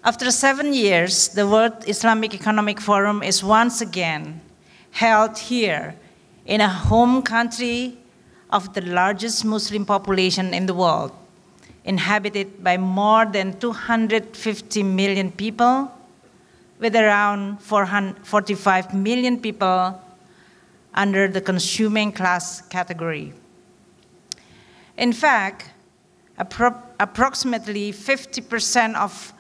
After 7 years, the World Islamic Economic Forum is once again held here in a home country of the largest Muslim population in the world, inhabited by more than 250 million people, with around 45 million people under the consuming class category. In fact, approximately 50% of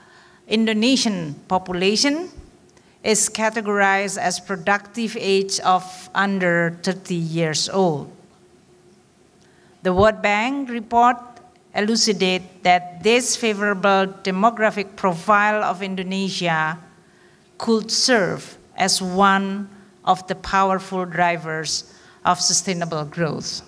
Indonesian population is categorized as productive age of under 30 years old. The World Bank report elucidates that this favorable demographic profile of Indonesia could serve as one of the powerful drivers of sustainable growth.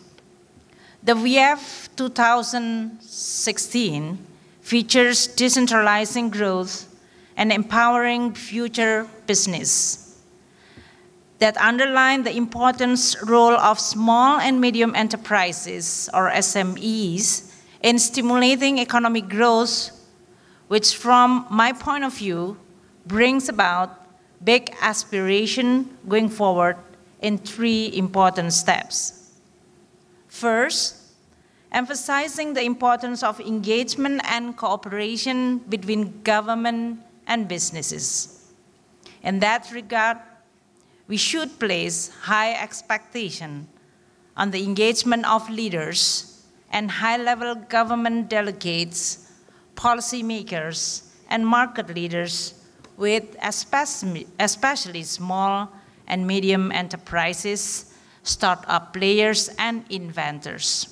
The WIEF 2016 features decentralizing growth and empowering future business that underline the important role of small and medium enterprises, or SMEs, in stimulating economic growth, which from my point of view brings about big aspiration going forward in 3 important steps. First, emphasizing the importance of engagement and cooperation between government and businesses. In that regard, we should place high expectation on the engagement of leaders and high-level government delegates, policymakers, and market leaders with especially small and medium enterprises, startup players, and inventors.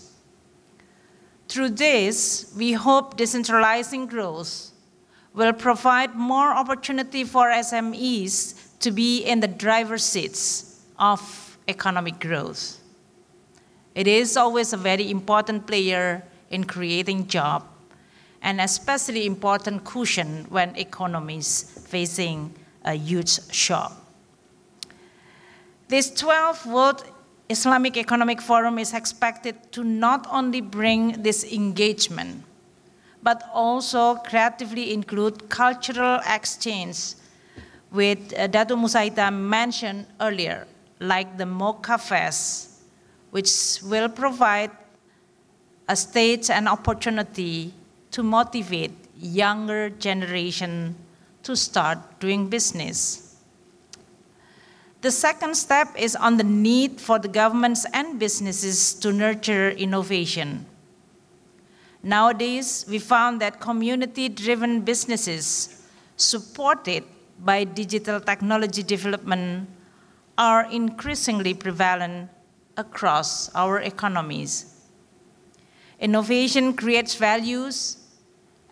Through this, we hope decentralizing growth will provide more opportunity for SMEs to be in the driver's seats of economic growth. It is always a very important player in creating jobs, and especially important cushion when economies facing a huge shock. This 12th World Islamic Economic Forum is expected to not only bring this engagement, but also creatively include cultural exchange, with Dato' Musaita mentioned earlier, like the Membuka Fest, which will provide a stage and opportunity to motivate younger generation to start doing business. The second step is on the need for the governments and businesses to nurture innovation. Nowadays, we found that community-driven businesses supported by digital technology development are increasingly prevalent across our economies. Innovation creates values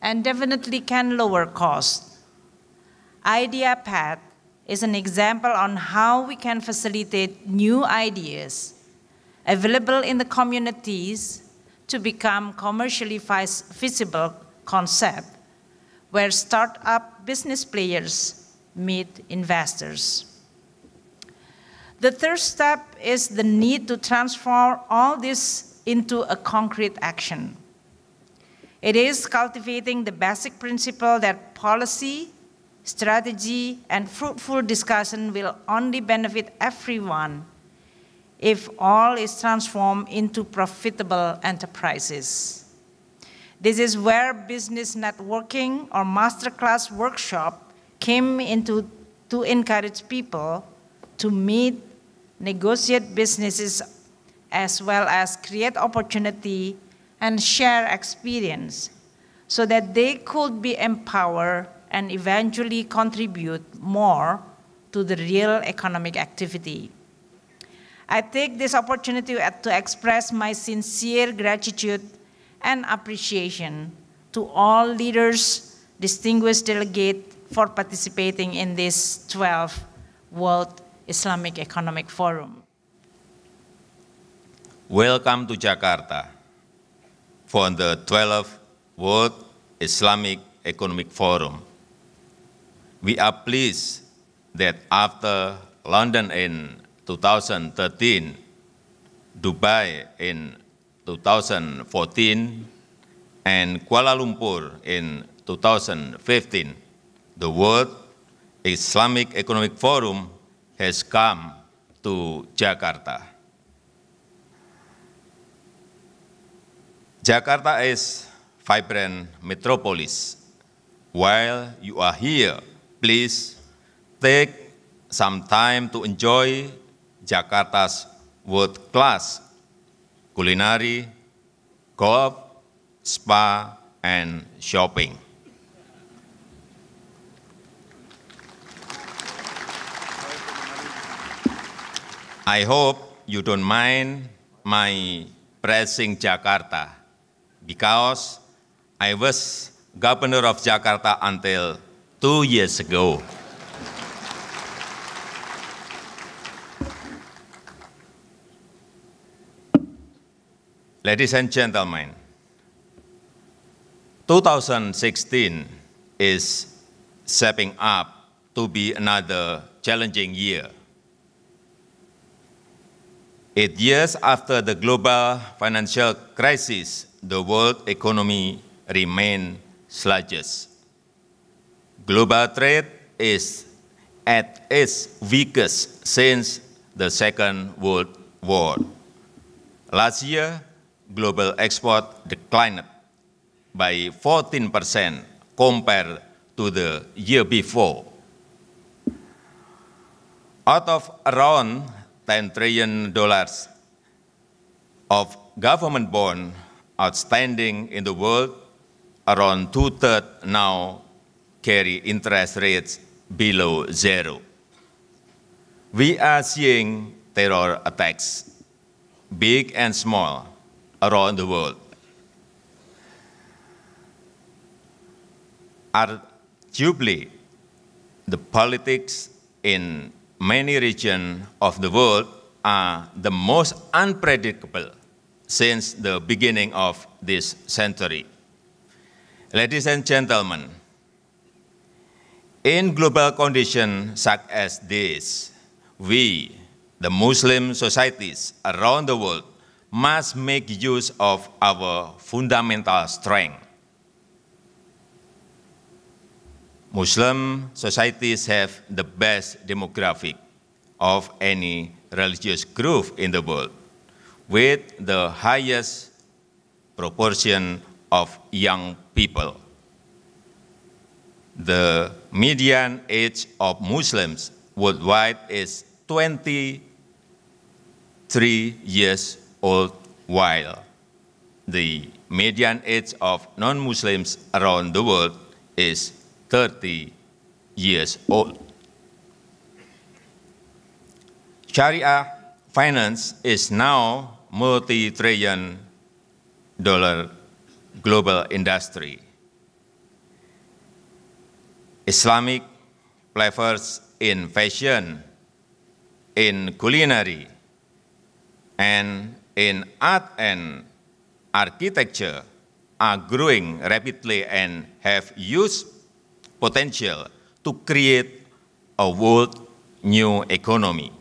and definitely can lower costs. IdeaPad is an example on how we can facilitate new ideas available in the communities to become commercially feasible concept, where startup business players meet investors. The third step is the need to transform all this into a concrete action. It is cultivating the basic principle that policy, strategy, and fruitful discussion will only benefit everyone if all is transformed into profitable enterprises. This is where business networking or masterclass workshop came into to encourage people to meet, negotiate businesses, as well as create opportunity and share experience so that they could be empowered and eventually contribute more to the real economic activity. I take this opportunity to express my sincere gratitude and appreciation to all leaders, distinguished delegates for participating in this 12th World Islamic Economic Forum. Welcome to Jakarta for the 12th World Islamic Economic Forum. We are pleased that after London in 2013, Dubai in 2014, and Kuala Lumpur in 2015, the World Islamic Economic Forum has come to Jakarta. Jakarta is a vibrant metropolis. While you are here, please take some time to enjoy Jakarta's world-class culinary, golf, spa, and shopping. I hope you don't mind my praising Jakarta, because I was governor of Jakarta until 2 years ago. Ladies and gentlemen, 2016 is shaping up to be another challenging year. 8 years after the global financial crisis, the world economy remains sluggish. Global trade is at its weakest since the Second World War. Last year, global export declined by 14% compared to the year before. Out of around $10 trillion of government bonds outstanding in the world, around 2/3 now carry interest rates below zero. We are seeing terror attacks, big and small, around the world. Arguably, the politics in many regions of the world are the most unpredictable since the beginning of this century. Ladies and gentlemen, in global conditions such as this, we, the Muslim societies around the world, must make use of our fundamental strength. Muslim societies have the best demographic of any religious group in the world, with the highest proportion of young people. The median age of Muslims worldwide is 23 years old, while the median age of non-Muslims around the world is 30 years old. Sharia finance is now multi-trillion-dollar global industry. Islamic flavors in fashion, in culinary, and in art and architecture are growing rapidly and have huge potential to create a world new economy.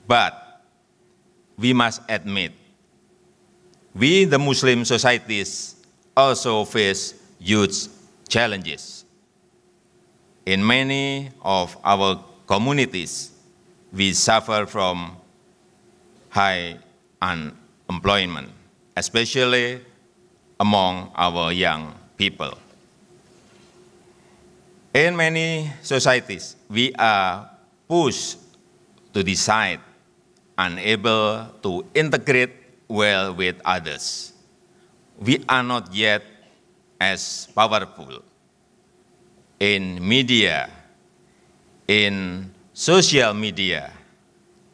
But we must admit, we, the Muslim societies, also face huge challenges. In many of our communities, we suffer from high unemployment, especially among our young people. In many societies, we are pushed to decide, unable to integrate well with others. We are not yet as powerful in media, in social media,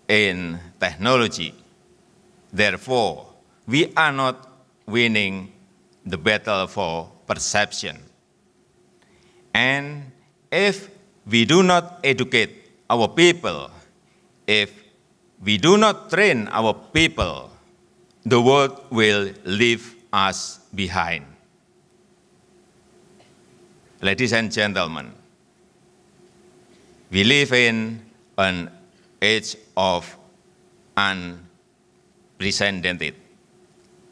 in technology. Therefore, we are not winning the battle for perception. And if we do not educate our people, if we do not train our people, the world will leave us behind. Ladies and gentlemen, we live in an age of unprecedented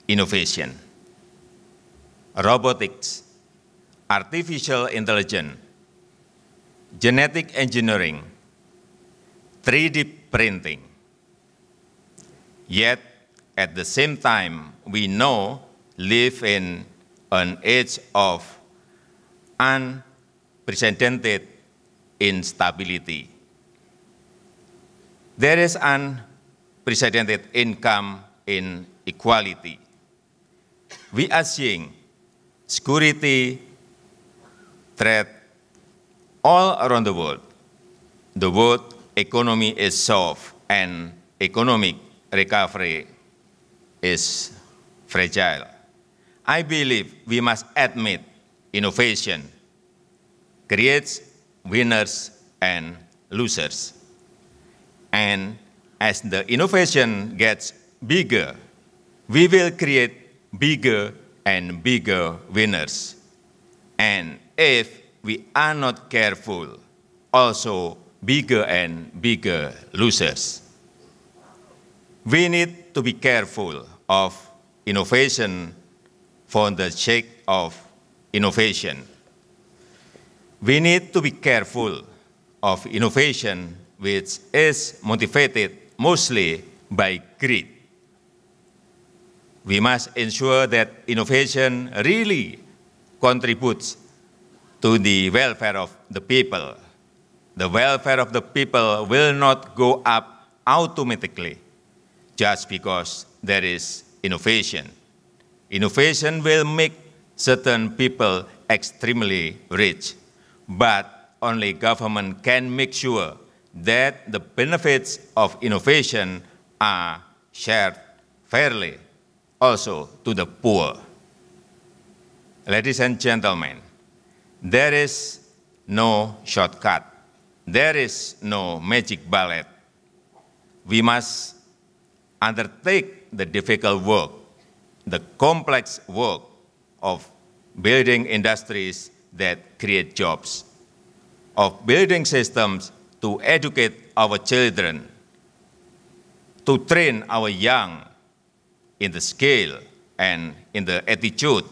innovation. Robotics, artificial intelligence, genetic engineering, 3D printing. Yet, at the same time, we know live in an age of unprecedented instability. There is unprecedented income inequality. We are seeing security threat all around the world. The world economy is soft and economic recovery is fragile. I believe we must admit innovation creates winners and losers. And as the innovation gets bigger, we will create bigger and bigger winners. And if we are not careful, also bigger and bigger losers. We need to be careful of innovation for the sake of innovation. We need to be careful of innovation which is motivated mostly by greed. We must ensure that innovation really contributes to the welfare of the people. The welfare of the people will not go up automatically just because there is innovation. Innovation will make certain people extremely rich, but only government can make sure that the benefits of innovation are shared fairly also to the poor. Ladies and gentlemen, there is no shortcut. There is no magic bullet. We must undertake the difficult work, the complex work of building industries that create jobs, of building systems to educate our children, to train our young in the skill and in the attitude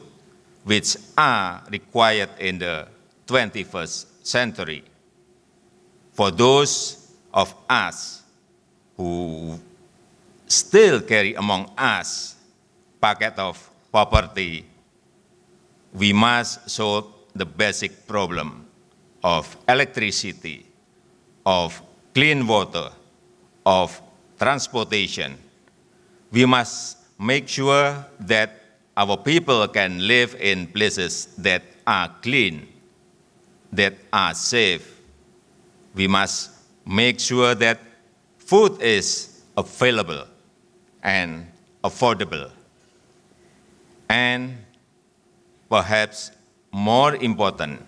which are required in the 21st century. For those of us who still carry among us packet of poverty, we must solve the basic problem of electricity, of clean water, of transportation. We must make sure that our people can live in places that are clean, that are safe. We must make sure that food is available and affordable. And perhaps more important,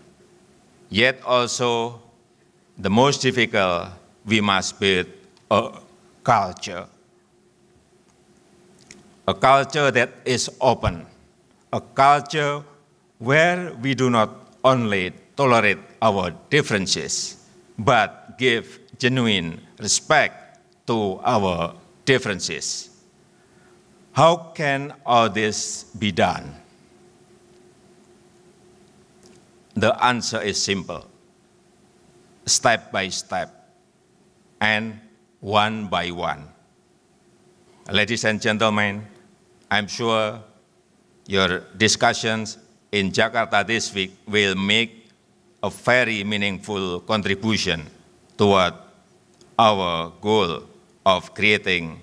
yet also the most difficult, we must build a culture. A culture that is open, a culture where we do not only tolerate our differences, but give genuine respect to our differences. How can all this be done? The answer is simple, step by step and one by one. Ladies and gentlemen, I'm sure your discussions in Jakarta this week will make a very meaningful contribution toward our goal of creating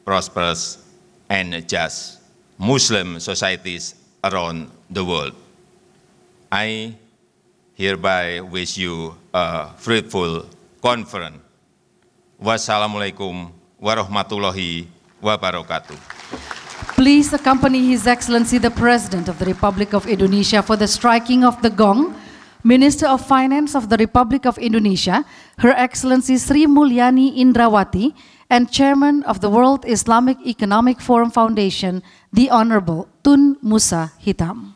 prosperous and just Muslim societies around the world. I hereby wish you a fruitful conference. Wassalamualaikum warahmatullahi wabarakatuh. Please accompany His Excellency the President of the Republic of Indonesia for the striking of the gong. Minister of Finance of the Republic of Indonesia, Her Excellency Sri Mulyani Indrawati, and Chairman of the World Islamic Economic Forum Foundation, the Honorable Tun Musa Hitam.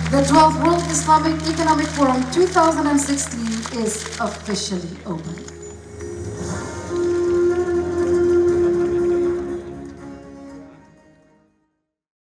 The 12th World Islamic Economic Forum 2016 is officially open.